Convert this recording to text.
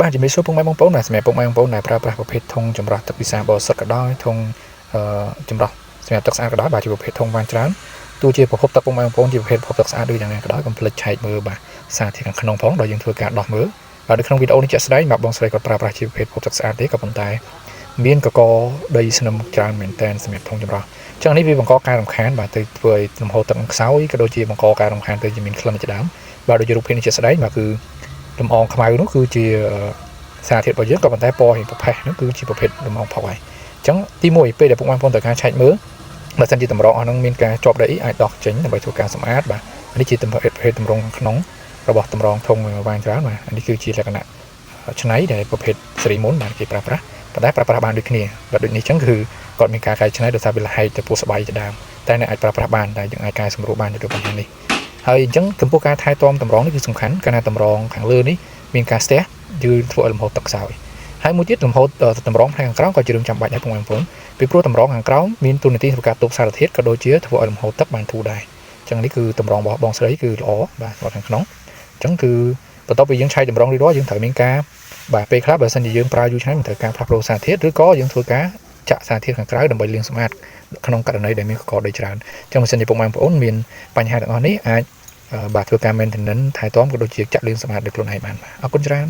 បាទជំរាបសួរពុកម៉ែបងប្អូនបាទសម្រាប់ពុកម៉ែបងប្អូនដែលប្រើប្រាស់ប្រភេទធុងចម្រោះទឹកពិសាបរិសុទ្ធក៏ដោយធុងចម្រោះសម្រាប់ទឹកស្អាតក៏ដោយបាទជាប្រភេទធុងវ៉ាន់ច្រើនទោះជាប្រភពទឹកពុកម៉ែបងប្អូនជាប្រភេទប្រភពទឹកស្អាតដូចយ៉ាងណាក៏ដោយកុំភ្លេចឆែកមើលបាទសារធាតុខាងក្នុងផងដោយយើងធ្វើការដោះមើលបាទនៅក្នុងវីដេអូនេះជាក់ស្ដែងបាទបងស្រីគាត់ប្រើប្រាស់ជាប្រភេទប្រភពទឹកស្អាតទេក៏ប៉ុន្តែមានកកដីស្នឹមច្រើនមែនតើសម្រាប់ធុងចម្រោះចឹងនេះវាបង្កការរំខានបាទទៅធ្វើឲ្យលំហូរទឹកខ្សោយក៏ដូចជាបង្កការរំខានទៅជាមានក្លិនជាដើមបាទដូចជារូបភាពនេះជាក់ស្ដែងបាទគឺលំអងខ្មៅនោះគឺជាសារធាតុរបស់យើងក៏ប៉ុន្តែពណ៌ប្រផេះនោះគឺជាប្រភេទលំអងផុសហើយអញ្ចឹងទី1ពេលដែលពុកម៉ែបងប្អូនត្រូវការឆែកមើលបើសិនជាតម្រងអស់ហ្នឹងមានការជាប់ដីអាចដោះចេញដើម្បីធ្វើការសម្អាតបាទនេះជាប្រភេទតម្រងក្នុងរបស់តម្រងធុងវ៉ាញច្រើនបាទនេះគឺជាលក្ខណៈឆ្នៃដែលប្រភេទសេរីមុនបាទគេប្រើប្រាស់ប៉ុន្តែប្រើប្រាស់បានដូចគ្នាបាទដូចនេះអញ្ចឹងគឺគាត់មានការកែច្នៃដោយសារវាលហែកទៅពោះស្បែកជាដើមតែអ្នកអាចប្រើប្រាស់បានតែយើងអាចកែសម្រួលបានទៅបញ្ហានេះហើយអញ្ចឹងចំពោះការថែទាំតម្រងនេះគឺសំខាន់កាលណាតម្រងខាងលើនេះមានការស្ទះយឺតធ្វើឲ្យលំហូរទឹកខ្សោយហើយមួយទៀតលំហូរតម្រងខាងក្រោមក៏ជារឿងចាំបាច់ដែរបងប្អូនពីព្រោះតម្រងខាងក្រោមមានទូនាទីក្នុងការទប់សារធាតុក៏ដូចជាធ្វើឲ្យលំហូរទឹកបានធូរដែរអញ្ចឹងនេះគឺតម្រងរបស់បងស្រីគឺល្អបាទខាងក្នុងអញ្ចឹងគឺបន្ទាប់ពីយើងឆែកតម្រងរួចរាល់យើងត្រូវមានការបាទពេលខ្លះបើសិនជាយើងប្រើយូរឆ្នាំត្រូវការផ្លាស់ប្ដូរសារធាតុឬក៏យើងធ្វើការចាក់សារធាតុខាងក្រៅដើម្បីលាងសម្អាតក្នុងករណីដែលមានកកដីច្រើនអញ្ចឹងបើសិនជាពុកម៉ែបងប្អូនមានបញ្ហាទាំងអស់នេះអាចបាទធ្វើការ maintenance ថែទាំក៏ដូចជាចាក់លាងសម្អាតដោយខ្លួនឯងបានបាទអរគុណច្រើន